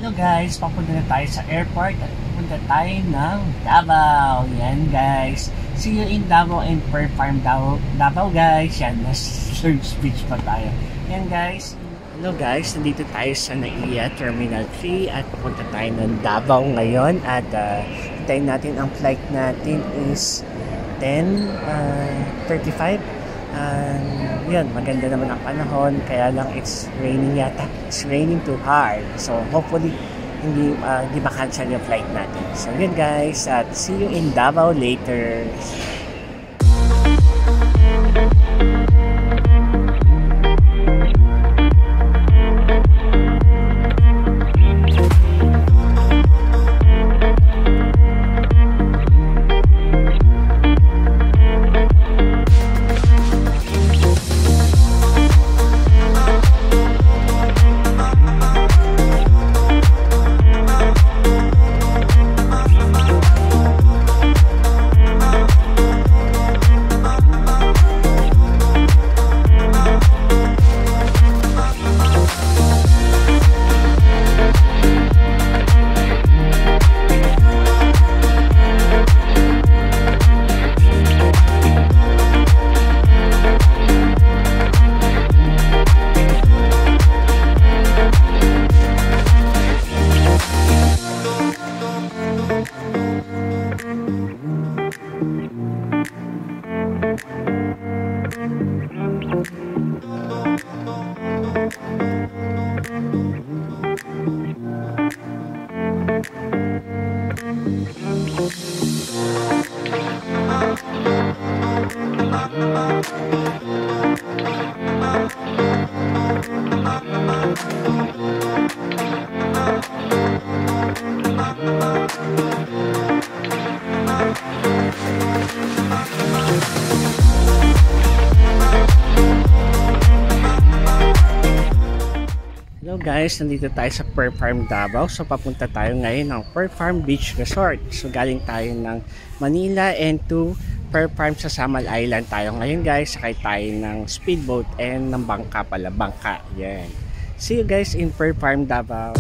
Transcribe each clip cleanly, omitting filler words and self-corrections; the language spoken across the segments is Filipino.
Hello guys, papunta na tayo sa airport at pupunta tayo ng Davao. Yan guys. See you in Davao and Per Farm Davao guys. Yan, third speech pa tayo. Yan guys. Hello guys, nandito tayo sa NAIA Terminal 3 at pupunta tayo ng Davao ngayon. At hintayin natin ang flight natin is 10:35. Yun, maganda naman ang panahon, kaya lang it's raining yata. It's raining too hard. So hopefully hindi ma-cancel yung flight natin. So yun guys, at see you in Davao later. Hello guys, nandito tayo sa Per Farm Davao. So papunta tayo ngayon ng Per Farm Beach Resort. So galing tayo ng Manila and to Per Farm sa Samal Island tayo ngayon guys. Sakay tayo ng speedboat and ng bangka pala, bangka. Yan. See you guys in Per Farm Davao.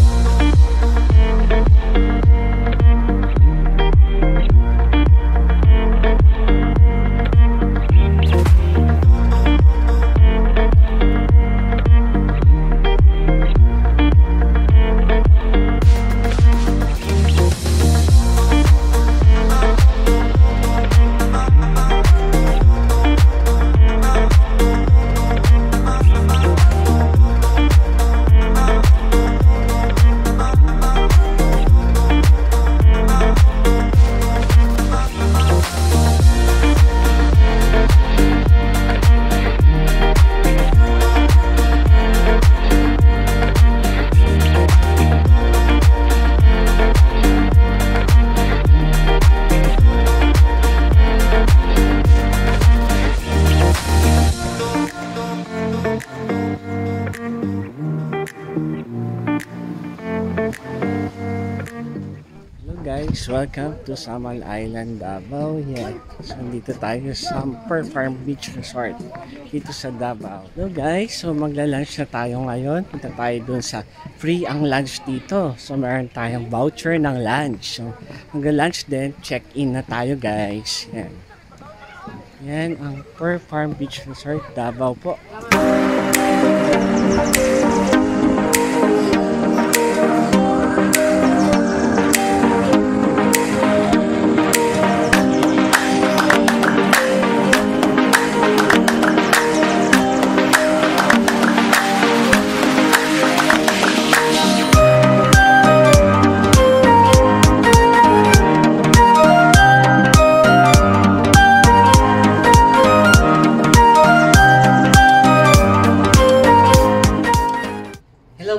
Guys, welcome to Samal Island, Davao. Yeah. So, dito tayo sa Per Farm Beach Resort dito sa Davao. Hello guys, so magla-lunch na tayo ngayon. Punta tayo dun sa free ang lunch dito. So meron tayong voucher ng lunch. So magla-lunch din, check-in na tayo guys. Yan. Yan ang Per Farm Beach Resort, Davao po.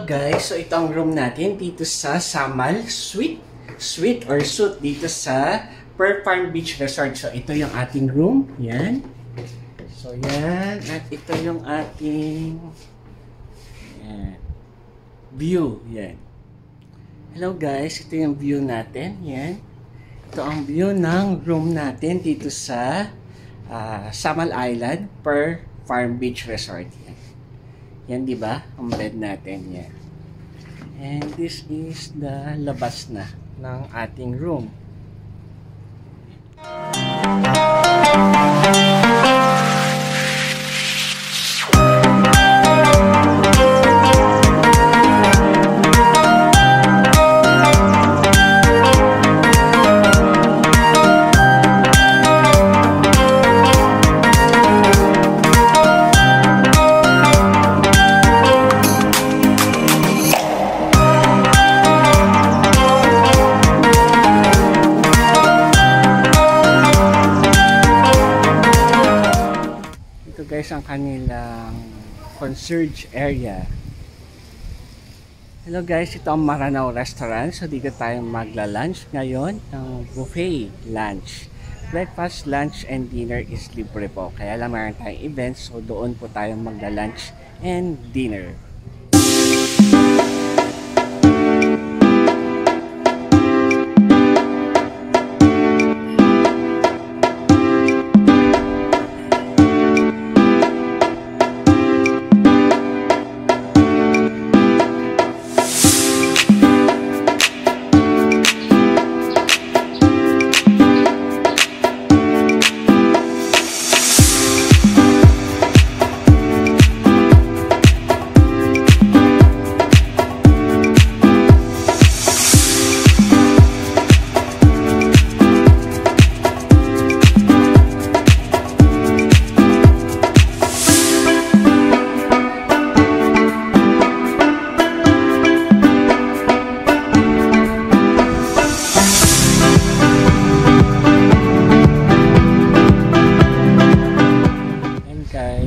Guys, so ito ang room natin dito sa Samal Suite or Suite dito sa Per Farm Beach Resort. So ito yung ating room, yan. So yan, at ito yung ating yan, view, yan. Hello guys, ito yung view natin, yan. Ito ang view ng room natin dito sa Samal Island Per Farm Beach Resort. Yan, di ba? Ang bed natin, yan. And this is the labas na ng ating room. Guys, ang kanilang concierge area. Hello guys, ito ang Maranao Restaurant. So dito tayo magla-lunch ngayon ng buffet lunch. Breakfast, lunch, and dinner is libre po. Kaya lang mayroon tayong events, so doon po tayo magla-lunch and dinner.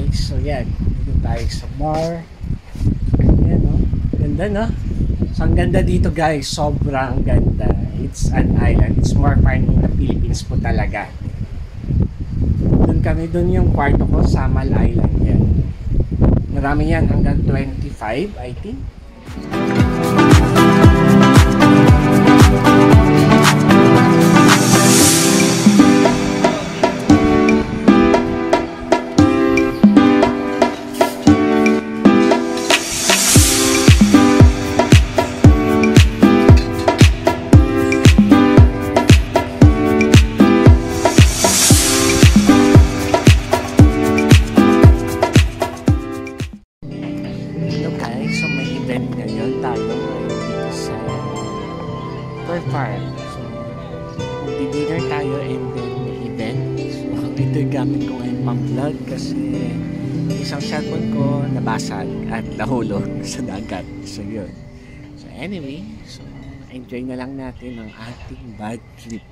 So yan, dito tayo sa bar. Yan, no? Ganda, no? So ang ganda dito guys, sobrang ganda. It's an island. It's more fun in the Philippines po talaga. Doon kami, doon yung kwarto ko, Samal Island yan. Marami yan, hanggang 25 I think. Farm. So, magdi-dinner tayo and then may event. So, ito yung gamit ko ngayon pang vlog kasi isang cellphone ko nabasag at nahulog sa dagat. So, yun. So, anyway, so, enjoy na lang natin ang ating bad trip.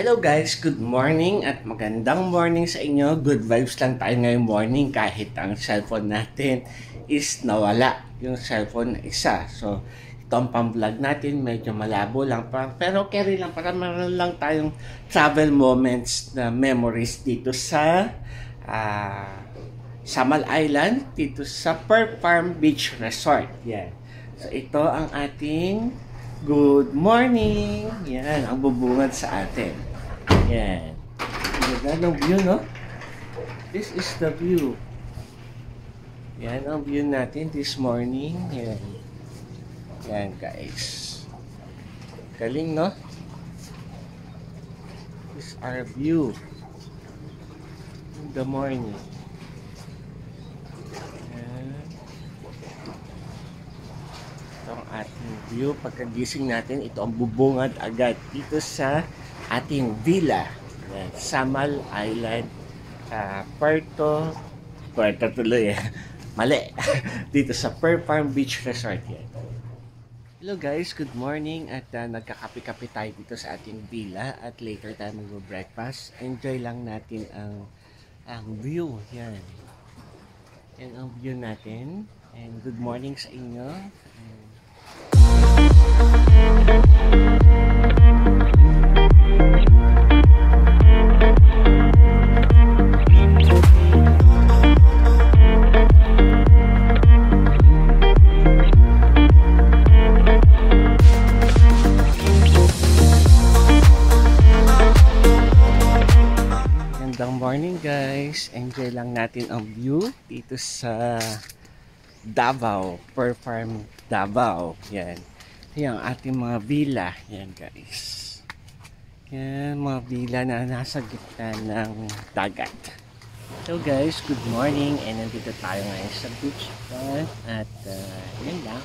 Hello guys, good morning at magandang morning sa inyo. Good vibes lang tayo ngayong morning kahit ang cellphone natin is nawala. Yung cellphone na isa. So, ito ang pang-vlog natin. Medyo malabo lang pa. Pero carry lang para meron lang tayong travel moments na memories dito sa Samal Island. Dito sa Pearl Farm Beach Resort. Yan. So, ito ang ating good morning. Yan, ang bubungad sa atin. Yan. Ganda ng view, no? This is the view. Yan ang view natin this morning. Yan. Yan, guys. Galing, no? This is our view in the morning. Yan. Ito ang ating view. Pagkagising natin, ito ang bubungad agad dito sa ating villa, Samal Island, Puerto tuloy mali, dito sa Pearl Farm Beach Resort yan. Hello guys, good morning at nagkakape-kape tayo dito sa ating villa at later tayo mag-breakfast. Enjoy lang natin ang view, yan ang view natin and good morning sa inyo. morning guys. Enjoy lang natin ang view dito sa Davao, Per Farm Davao. Yan. Yan ang ating mga villa. Yan guys. Yan mga villa na nasa gitna ng dagat. So guys, good morning. And nandito tayo ngayon sa beach front. At yan lang.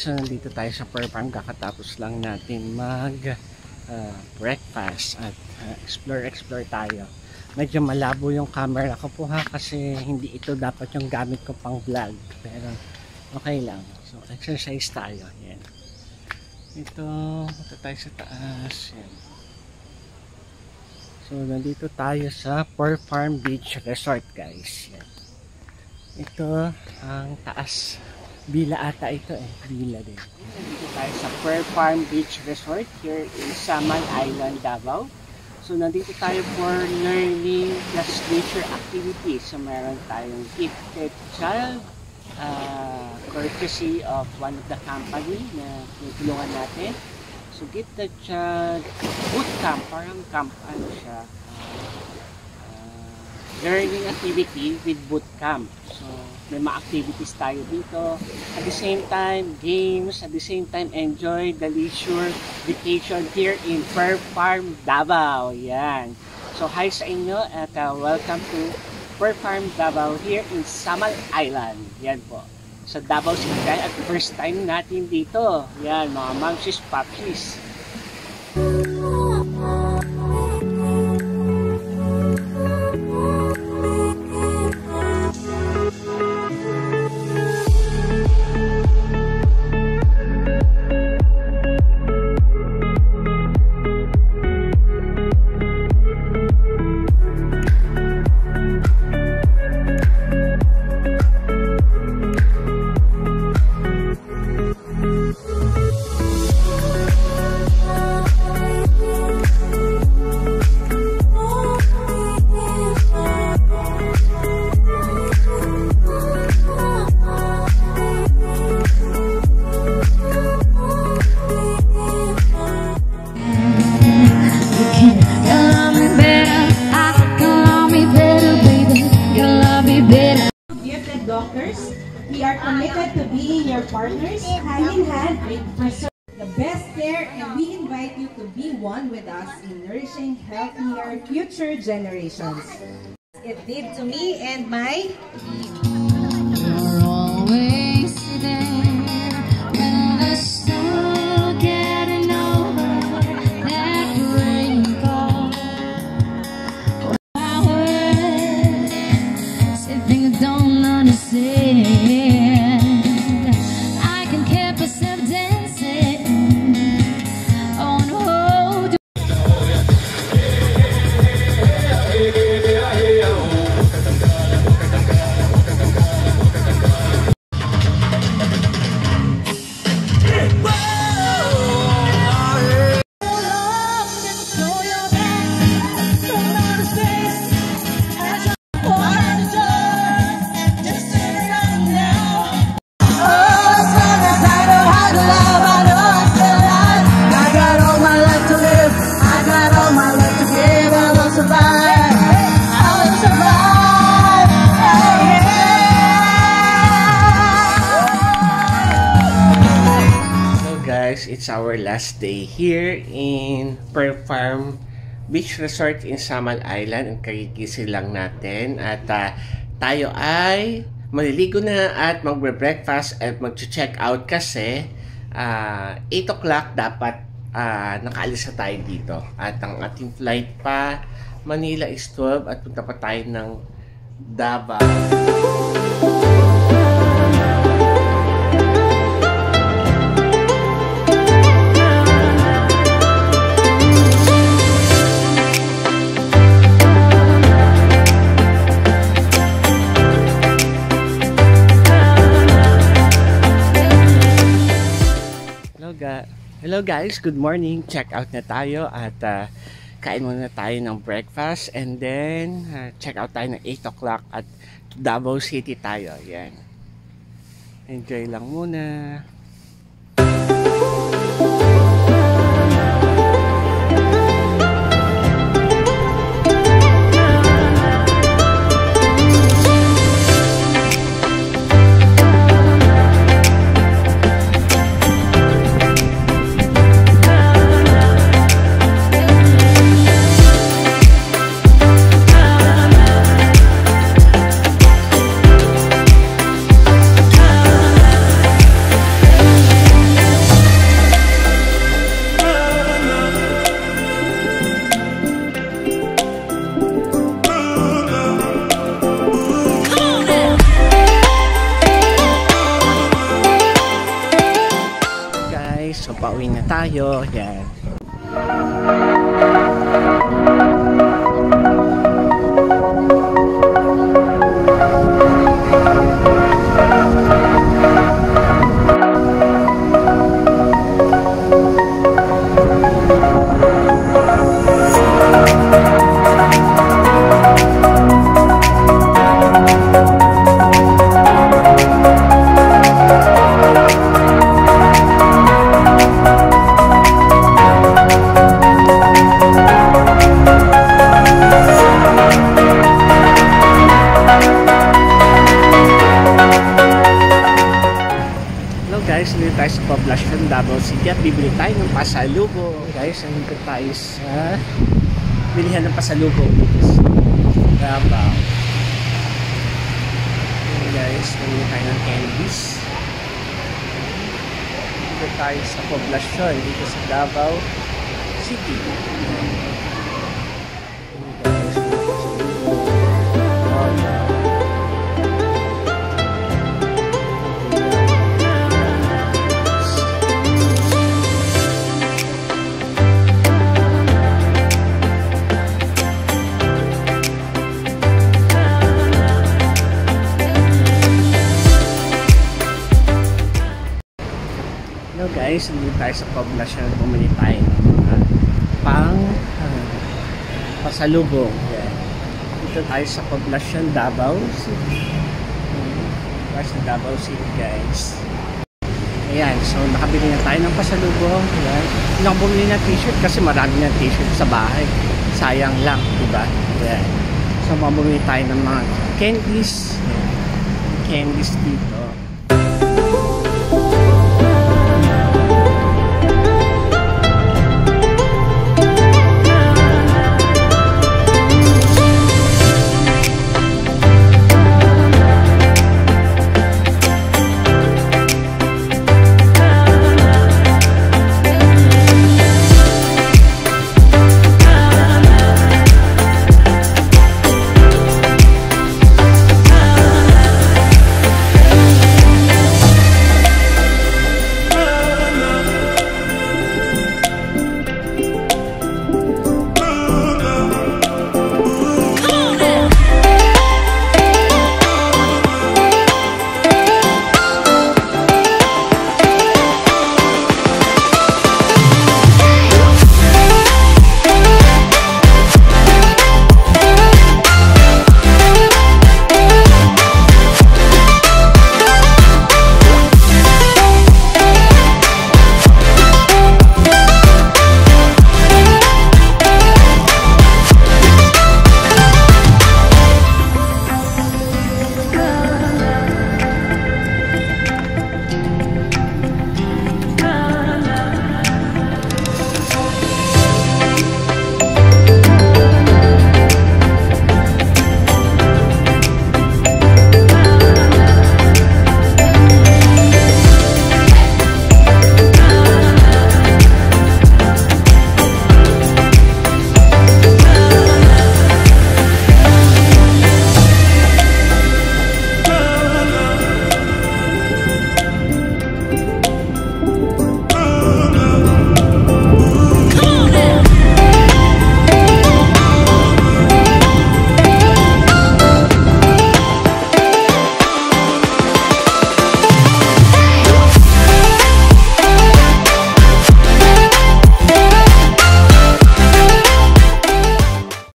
So nandito tayo sa Per Farm, kakatapos lang natin mag breakfast at explore tayo. Medyo malabo yung camera ko po ha, kasi hindi ito dapat yung gamit ko pang vlog, pero okay lang. So exercise tayo. Yan. Ito tayo sa taas. Yan. So nandito tayo sa Per Farm Beach Resort guys. Yan. Ito ang taas. Villa ata ito villa din. Nandito tayo sa Per Farm Beach Resort here in Samal Island, Davao. So nandito tayo for learning plus nature activities. So meron tayong gifted child courtesy of one of the company na tinulungan natin. So gifted child boot camp, parang camp ano siya, learning activity with boot camp. So may mga activities tayo dito. At the same time, games. At the same time, enjoy the leisure vacation here in Per Farm Davao. Yan. So hi sa inyo at welcome to Per Farm Davao here in Samal Island. Yan po. Sa Davao City at first time natin dito. Yan, mga mamsis, papsis. Doctors, we are committed to being your partners, hand in hand, for the best care, and we invite you to be one with us in nourishing healthier future generations. It did to me and my... You're always there when the sun getting over that rain call. Things don't understand. I can keep myself dancing on hold. our last day here in Pearl Farm Beach Resort in Samal Island. Ang kagigising lang natin at tayo ay maliligo na at magbre-breakfast at mag-check out kasi 8 o'clock dapat nakaalis na tayo dito. At ang ating flight pa Manila is 12 at punta pa tayo ng Davao. Hello guys, good morning. Check out na tayo at kain muna tayo ng breakfast and then check out tayo ng 8 o'clock at Davao City tayo. Yan. Enjoy lang muna. So, pauwi na tayo. Yan. Guys, nandito tayo sa poblasyon Davao City at bibili tayo ng pasalubong. Guys, nandito tayo sa bilihan ng pasalubong dito sa Davao. Guys, nandito tayo ng candies. Nandito tayo sa poblasyon dito sa Davao City. Guys, hindi tayo sa poblasyon, bumili tayo ng pasalubong. Yeah. Dito tayo sa poblasyon Davao City. Sa Davao City, guys. Ayan, so nakabili na tayo ng pasalubong. Ayan. Hindi ako bumili ng t-shirt kasi marami ng t-shirt sa bahay. Sayang lang, diba? Ayan. So bumili tayo ng mga candies. Candies dito.